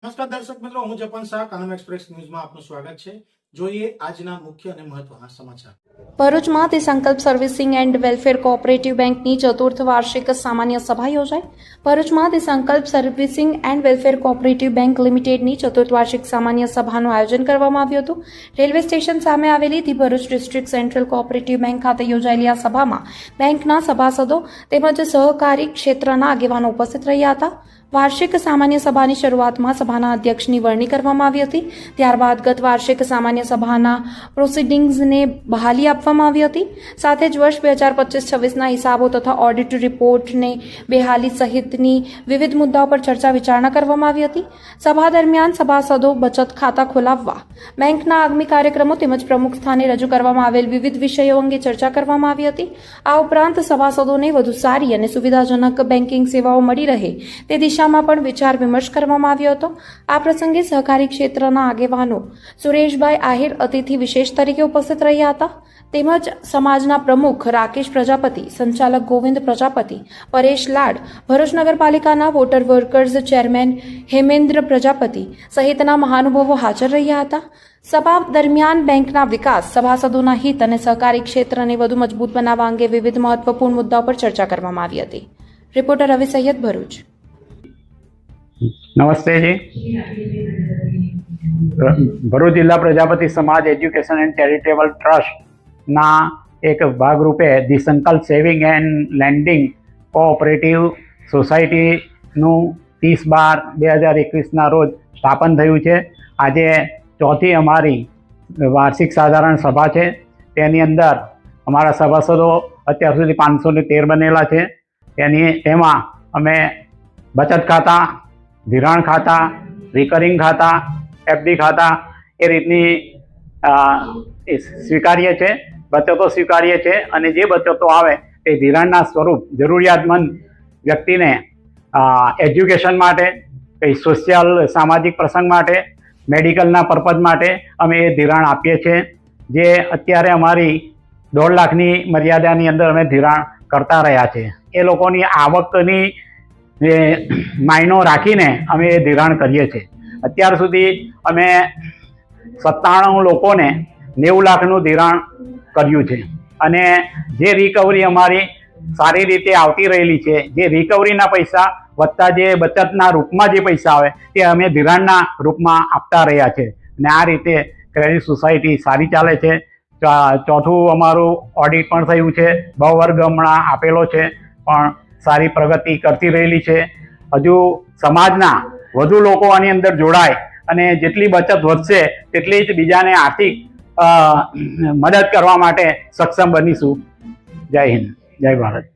નમસ્કાર દર્શક મિત્રો, હું જપન શાહ, કાનમ એક્સપ્રેસ ન્યૂઝમાં આપનું સ્વાગત છે। જોઈએ આજના મુખ્ય અને મહત્વના સમાચાર। ભરૂચમાં તે Sankalp servicing and welfare cooperative બેંકની ચતુર્થ વાર્ષિક સામાન્ય સભા યોજાઈ। ભરૂચમાં તે Sankalp servicing and welfare cooperative bank લિમિટેડની ચતુર્થ વાર્ષિક સામાન્ય સભાનું આયોજન કરવામાં આવ્યું હતું। રેલવે સ્ટેશન સામે આવેલી the Bharuch district central cooperative bank ખાતે યોજાયેલી આ સભામાં બેંકના સભાસદો તેમજ સહકારી ક્ષેત્રના આગેવાનો ઉપસ્થિત રહ્યા હતા। વાર્ષિક સામાન્ય સભાની શરૂઆતમાં સભાના અધ્યક્ષની વરણી કરવામાં આવી હતી। ત્યારબાદ ગત વાર્ષિક સામાન્ય સભાના પ્રોસિડિંગ્સને બહાલી આપવામાં આવી હતી। સાથે જ વર્ષ 2025-26ના હિસાબો તથા ઓડિટ રિપોર્ટને બહાલી સહિતની વિવિધ મુદ્દાઓ પર ચર્ચા વિચારણા કરવામાં આવી હતી। સભા દરમિયાન સભાસદો બચત ખાતા ખોલાવવા, બેંકના આગામી કાર્યક્રમો તેમજ પ્રમુખ સ્થાને રજૂ કરવામાં આવેલ વિવિધ વિષયો અંગે ચર્ચા કરવામાં આવી હતી। આ ઉપરાંત સભાસદોને વધુ સારી અને સુવિધાજનક બેન્કિંગ સેવાઓ મળી રહે તે દિશામાં પણ વિચાર વિમર્શ કરવામાં આવ્યો હતો। આ પ્રસંગે સહકારી ક્ષેત્રના આગેવાનો સુરેશભાઈ આહિર અતિથિ વિશેષ તરીકે ઉપસ્થિત રહ્યા હતા। તેમજ સમાજના પ્રમુખ રાકેશ પ્રજાપતિ, સંચાલક ગોવિંદ પ્રજાપતિ, પરેશ લાડ, ભરૂચ નગરપાલિકાના water workers chairman Hemendra Prajapati સહિતના મહાનુભાવો હાજર રહ્યા હતા। સભા દરમિયાન બેંકના વિકાસ, સભાસદોના હિત અને સહકારી ક્ષેત્રને વધુ મજબૂત બનાવવા અંગે વિવિધ મહત્વપૂર્ણ મુદ્દાઓ પર ચર્ચા કરવામાં આવી હતી। રિપોર્ટર રવિ સૈયદ, ભરૂચ। नमस्ते जी। भरूच जिला प्रजापति समाज एज्युकेशन एंड चैरिटेबल ट्रस्ट ना एक भागरूपे दी संकल्प saving and lending cooperative society 30/12/2021 रोज स्थापन थयुं छे। आजे चौथी अमारी वार्षिक साधारण सभा है। तेनी अंदर अमारा सभासदों अत्यार सुधी 513 बनेला छे। तेमां अमे बचत खाता, धिराण खाता, रिकरिंग खाता, एफडी खाता ए रीतनी स्वीकार्य है। बचतो स्वीकार्य है और जे बचतो आवे ते धिराणना स्वरूप जरूरियातमंद व्यक्ति ने एज्युकेशन माटे, कई सोशियल सामाजिक प्रसंग माटे, मेडिकलना पर्पज माटे अमे ए धिराण आपीए छे। जे अत्यारे अमारी 1.5 लाखनी मर्यादानी अंदर अमे धिराण करता रह्या छे। ए लोकोनी आवकनी मायनो राखीने अमे धिराण करीए छे। अत्यार सुधी अमे 97 लोकोने 90 लाखनुं धिराण कर्युं छे अने जे रिकवरी अमारी सारी रीते आवती रहेली छे, जे रिकवरीना पैसा वत्ता जे बचतना रूपमां जे पैसा आवे ते अमे धिराणना रूपमां आपता रह्या छे अने आ रीते क्रेडिट सोसायटी सारी चाले छे। चौथुं अमारुं ऑडिट पण थयुं छे। बहुवर्ग हमणां आपेलो छे पण सारी प्रगति करती रहेली छे। हजू समाजना वधु लोको आनी अंदर जोड़ाय अने जेटली बचत वधशे तेटली ज बीजाने आर्थिक मदद करवा माटे सक्षम बनीशुं। जय हिंद, जय भारत।